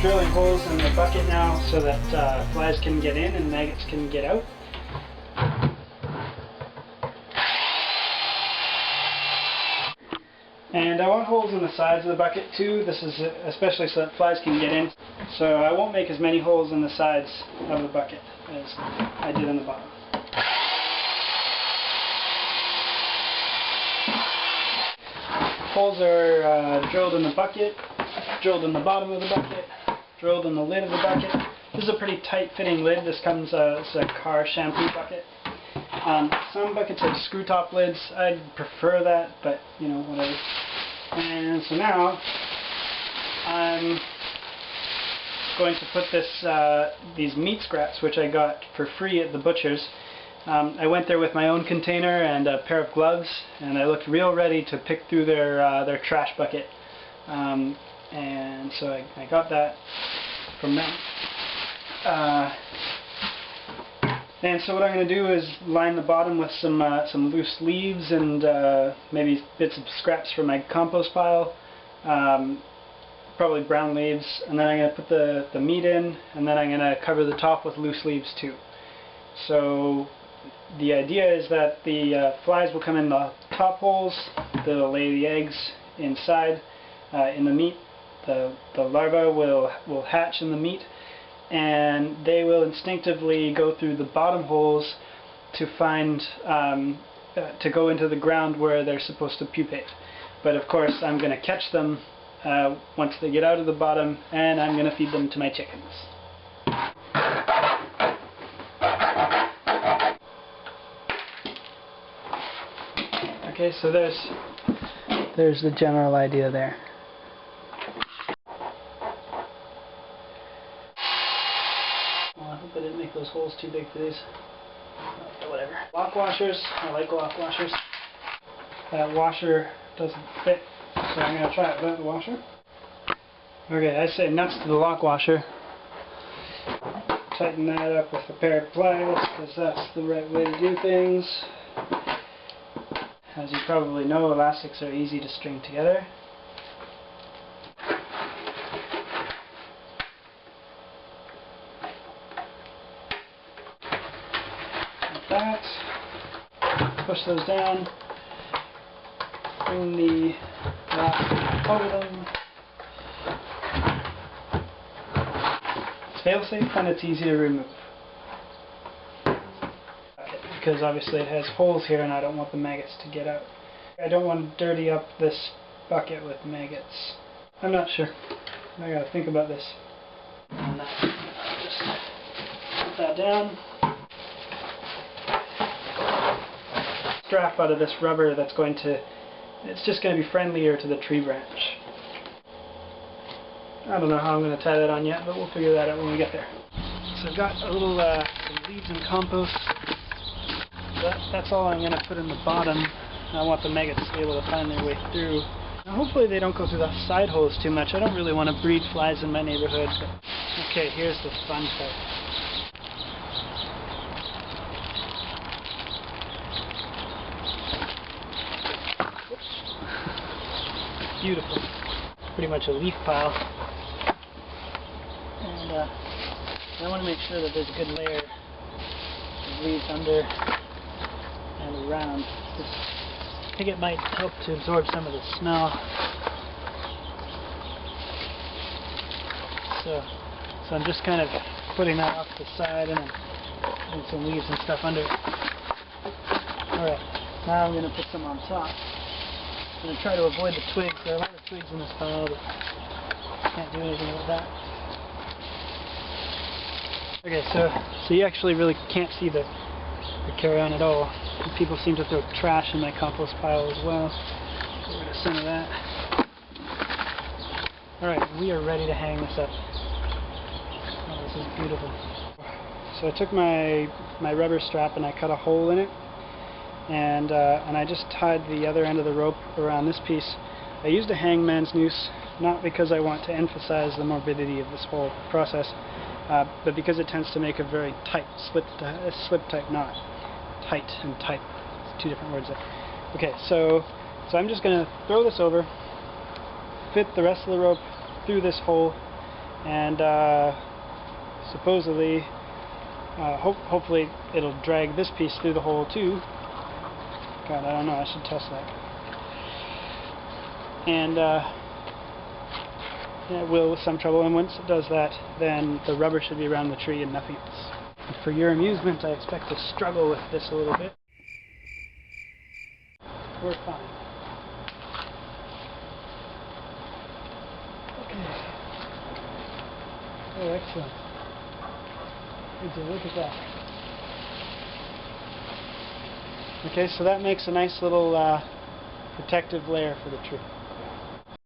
drilling holes in the bucket now so that flies can get in and maggots can get out. And I want holes in the sides of the bucket too. This is especially so that flies can get in. So I won't make as many holes in the sides of the bucket as I did in the bottom. Holes are drilled in the bucket, drilled in the bottom of the bucket, drilled in the lid of the bucket. This is a pretty tight fitting lid. This comes it's a car shampoo bucket. Some buckets have screw top lids. I'd prefer that, but you know, whatever. And so now I'm going to put these meat scraps, which I got for free at the butcher's. I went there with my own container and a pair of gloves, and I looked real ready to pick through their trash bucket. And so I got that from them. And so what I'm going to do is line the bottom with some loose leaves and maybe bits of scraps from my compost pile, probably brown leaves, and then I'm going to put the meat in, and then I'm going to cover the top with loose leaves too. So the idea is that the flies will come in the top holes, they'll lay the eggs inside in the meat, the larvae will hatch in the meat, and they will instinctively go through the bottom holes to find, to go into the ground where they're supposed to pupate. But of course I'm going to catch them once they get out of the bottom, and I'm going to feed them to my chickens. Okay, so there's the general idea there. Well, I hope I didn't make those holes too big for these. Whatever. Lock washers. I like lock washers. That washer doesn't fit, so I'm going to try it without the washer. Okay, I say nuts to the lock washer. Tighten that up with a pair of pliers, because that's the right way to do things. As you probably know, elastics are easy to string together. Like that. Push those down. Bring the elastic over them. It's fail-safe and it's easy to remove. Because obviously it has holes here and I don't want the maggots to get out. I don't want to dirty up this bucket with maggots. I'm not sure. I gotta think about this. Just put that down. Strap out of this rubber that's going to, it's just going to be friendlier to the tree branch. I don't know how I'm going to tie that on yet, but we'll figure that out when we get there. So I've got a little some leaves and compost. That's all I'm going to put in the bottom. I want the maggots to be able to find their way through. Now hopefully they don't go through the side holes too much. I don't really want to breed flies in my neighborhood. But okay, here's the fun part. Oops. Beautiful. Pretty much a leaf pile. And I want to make sure that there's a good layer of leaves under and around. I think it might help to absorb some of the smell. So I'm just kind of putting that off to the side and then putting some leaves and stuff under it. Alright, now I'm going to put some on top. I'm going to try to avoid the twigs. There are a lot of twigs in this pile, but can't do anything with that. Okay, so you actually really can't see the carrion at all. People seem to throw trash in my compost pile as well. Get rid of some of that. Alright, we are ready to hang this up. Oh, this is beautiful. So I took my rubber strap and I cut a hole in it, and I just tied the other end of the rope around this piece. I used a hangman's noose, not because I want to emphasize the morbidity of this whole process, but because it tends to make a very tight, slip-type knot. Tight and tight. It's two different words there. Okay, so I'm just going to throw this over, fit the rest of the rope through this hole, and supposedly, hopefully it'll drag this piece through the hole too. God, I don't know, I should test that. And yeah, it will with some trouble, and once it does that, then the rubber should be around the tree and nothing else. For your amusement, I expect to struggle with this a little bit. We're fine. Okay. Oh, excellent. Look at that. Okay, so that makes a nice little protective layer for the tree.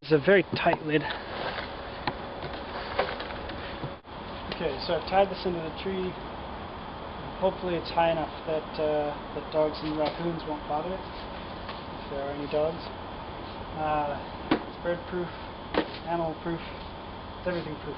It's a very tight lid. Okay, so I've tied this into the tree. Hopefully it's high enough that that dogs and raccoons won't bother it, if there are any dogs. It's bird proof, animal proof, it's everything proof.